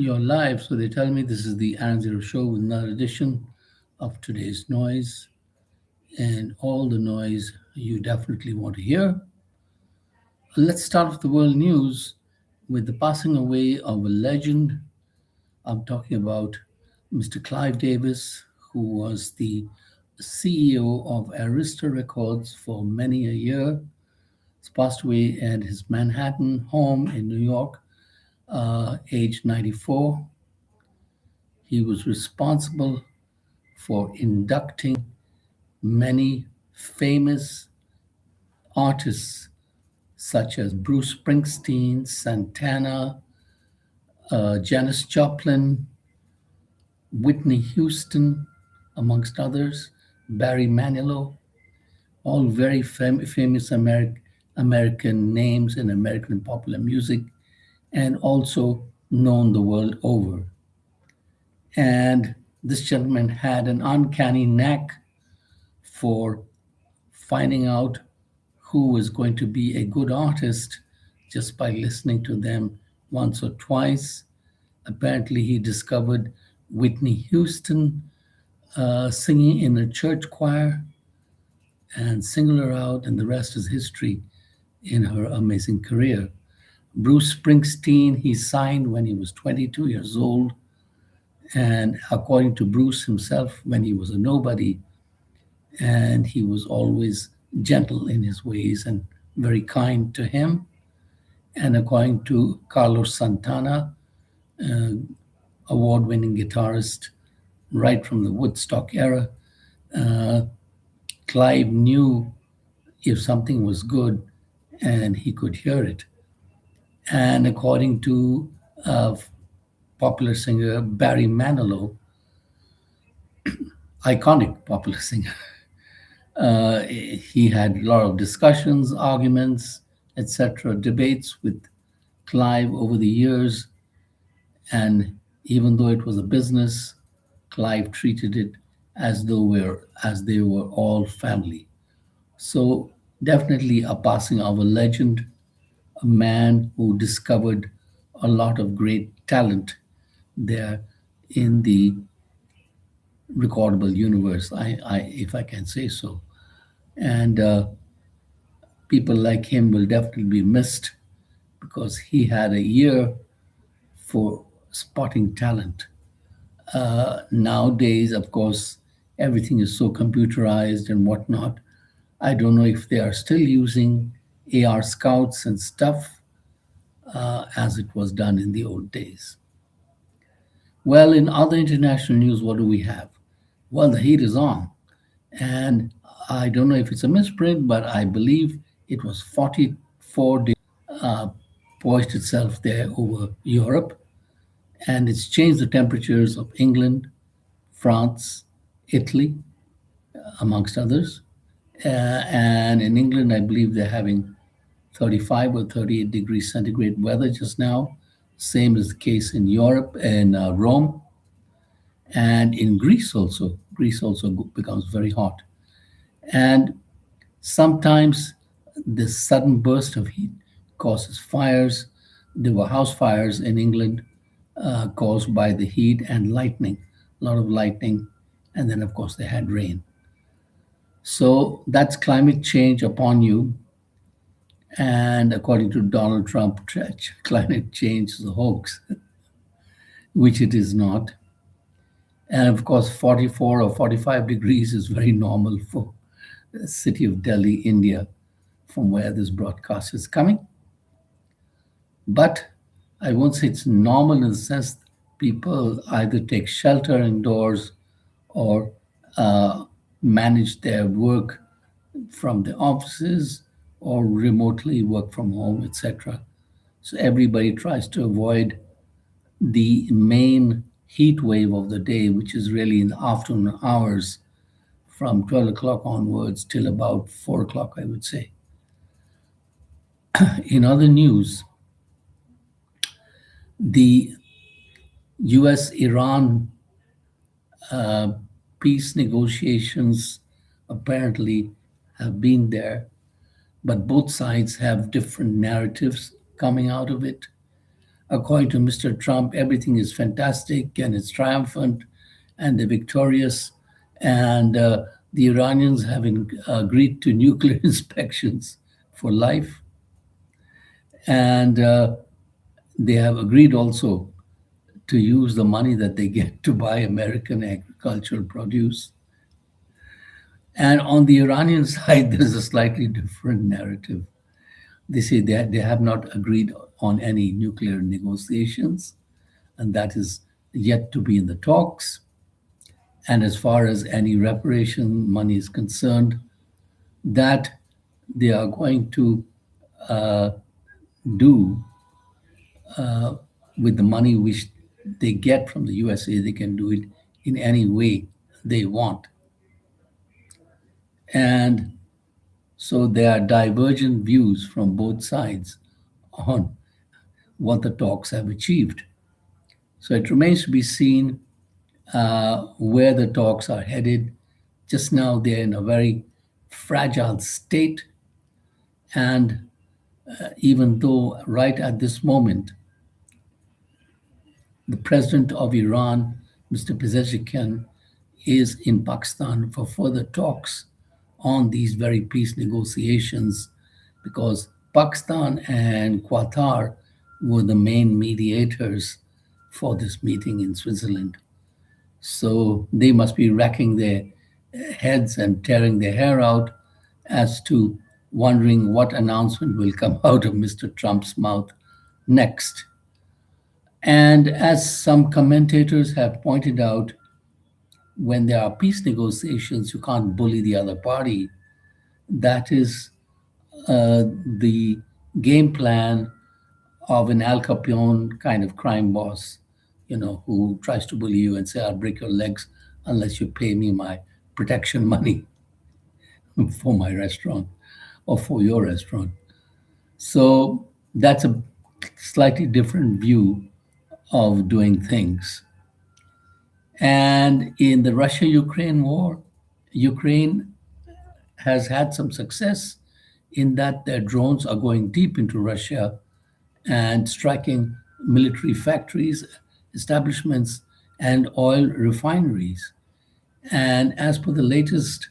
You're live, so they tell me this is the aaronzero show with another edition of today's noise and all the noise you definitely want to hear. Let's start with the world news with the passing away of a legend. I'm talking about Mr. Clive Davis, who was the CEO of Arista Records for many a year. He's passed away at his Manhattan home in New York, age 94. He was responsible for inducting many famous artists such as Bruce Springsteen, Santana, Janis Joplin, Whitney Houston, amongst others, Barry Manilow, all very famous American names in American popular music and also known the world over. And this gentleman had an uncanny knack for finding out who was going to be a good artist just by listening to them once or twice. Apparently, he discovered Whitney Houston singing in a church choir and singled her out, and the rest is history in her amazing career. Bruce Springsteen, he signed when he was 22 years old, and according to Bruce himself, when he was a nobody, and he was always gentle in his ways and very kind to him. And according to Carlos Santana, uh, award winning guitarist right from the Woodstock era, uh, Clive knew if something was good and he could hear it. And according to popular singer Barry Manilow, iconic popular singer, he had a lot of discussions, arguments, etc., debates with Clive over the years. And even though it was a business, Clive treated it as they were all family. So definitely a passing of a legend, a man who discovered a lot of great talent there in the recordable universe, if I can say so. And people like him will definitely be missed because he had a ear for spotting talent. Nowadays, of course, everything is so computerized and whatnot. I don't know if they are still using AR scouts and stuff as it was done in the old days. Well, in other international news, what do we have? Well, the heat is on. And I don't know if it's a misprint, but I believe it was 44 days poised itself there over Europe. And it's changed the temperatures of England, France, Italy, amongst others. And in England, I believe they're having 35 or 38 degrees centigrade weather just now. Same is the case in Europe and Rome. And in Greece also. Greece also becomes very hot. And sometimes this sudden burst of heat causes fires. There were house fires in England caused by the heat and lightning, a lot of lightning. And then, of course, they had rain. So that's climate change upon you. And according to Donald Trump, climate change is a hoax, which it is not. And of course, 44 or 45 degrees is very normal for the city of Delhi, India, from where this broadcast is coming. But I won't say it's normal in the sense people either take shelter indoors or manage their work from the offices or remotely work from home, etc. So everybody tries to avoid the main heat wave of the day, which is really in the afternoon hours from 12 o'clock onwards till about 4 o'clock, I would say. In other news, the US Iran peace negotiations apparently have been there, but both sides have different narratives coming out of it. According to Mr. Trump, everything is fantastic and it's triumphant and they're victorious. And the Iranians have agreed to nuclear inspections for life. And they have agreed also to use the money that they get to buy American agricultural produce. And on the Iranian side, there's a slightly different narrative. They say they have not agreed on any nuclear negotiations, and that is yet to be in the talks. And as far as any reparation money is concerned, that they are going to uh, do with the money which they get from the USA, they can do it in any way they want. And so there are divergent views from both sides on what the talks have achieved. So it remains to be seen where the talks are headed. Just now, they're in a very fragile state. And even though right at this moment, the president of Iran, Mr. Pezeshkian, is in Pakistan for further talks on these very peace negotiations because Pakistan and Qatar were the main mediators for this meeting in Switzerland. So they must be racking their heads and tearing their hair out as to wondering what announcement will come out of Mr. Trump's mouth next. And as some commentators have pointed out, when there are peace negotiations, you can't bully the other party. That is the game plan of an Al Capone kind of crime boss, who tries to bully you and say, I'll break your legs unless you pay me my protection money for my restaurant or for your restaurant. So that's a slightly different view of doing things. And in the Russia Ukraine war, Ukraine has had some success in that their drones are going deep into Russia and striking military factories, establishments, and oil refineries. And as per the latest,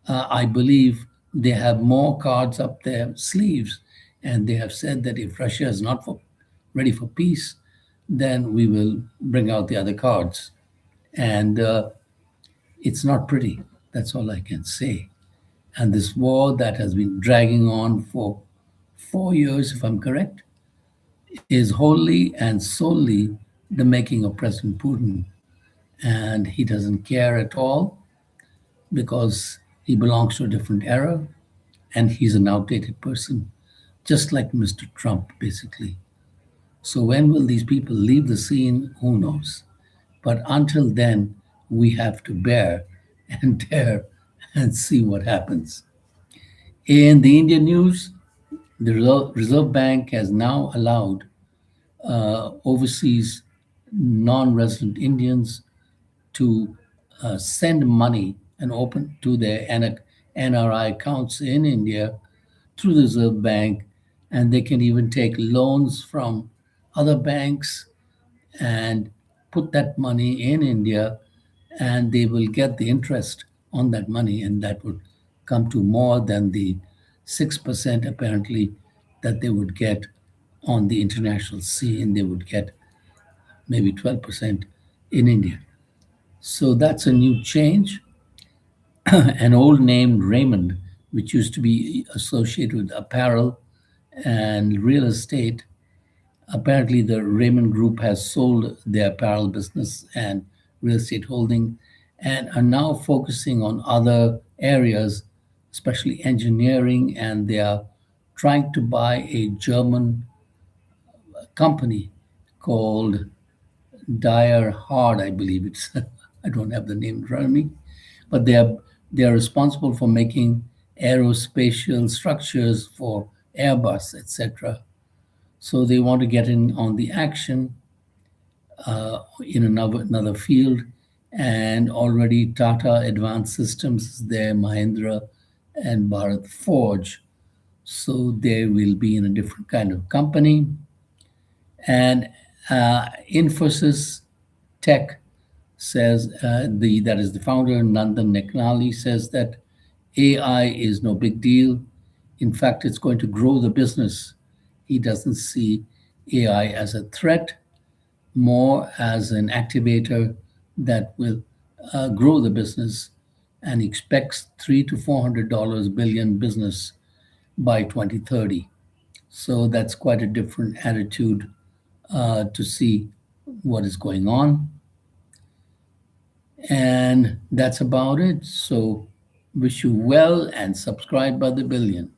I believe they have more cards up their sleeves. And they have said that if Russia is not ready for peace, then we will bring out the other cards. And it's not pretty. That's all I can say. And this war that has been dragging on for 4 years, if I'm correct, is wholly and solely the making of President Putin. And he doesn't care at all because he belongs to a different era and he's an outdated person, just like Mr. Trump, basically. So when will these people leave the scene? Who knows? But until then, we have to bear and dare and see what happens. In the Indian news, the Reserve Bank has now allowed overseas non-resident Indians to send money and open to their NRI accounts in India through the Reserve Bank, and they can even take loans from other banks and put that money in India, and they will get the interest on that money, and that would come to more than the 6% apparently that they would get on the international scene. They would get maybe 12% in India. So that's a new change. An old name, Raymond, which used to be associated with apparel and real estate. Apparently, the Raymond Group has sold their apparel business and real estate holding and are now focusing on other areas, especially engineering, and they are trying to buy a German company called Dyer Hard, I believe it's. I don't have the name in front of me, but they are responsible for making aerospatial structures for Airbus, etc. So they want to get in on the action in another field, and already Tata Advanced Systems is there, Mahindra, and Bharat Forge. So they will be in a different kind of company. And Infosys Tech says that is the founder Nandan Neknali says that AI is no big deal. In fact, it's going to grow the business. He doesn't see AI as a threat, more as an activator that will grow the business, and expects $300 to $400 billion business by 2030. So that's quite a different attitude to see what is going on. And that's about it. So wish you well and subscribe by the billion.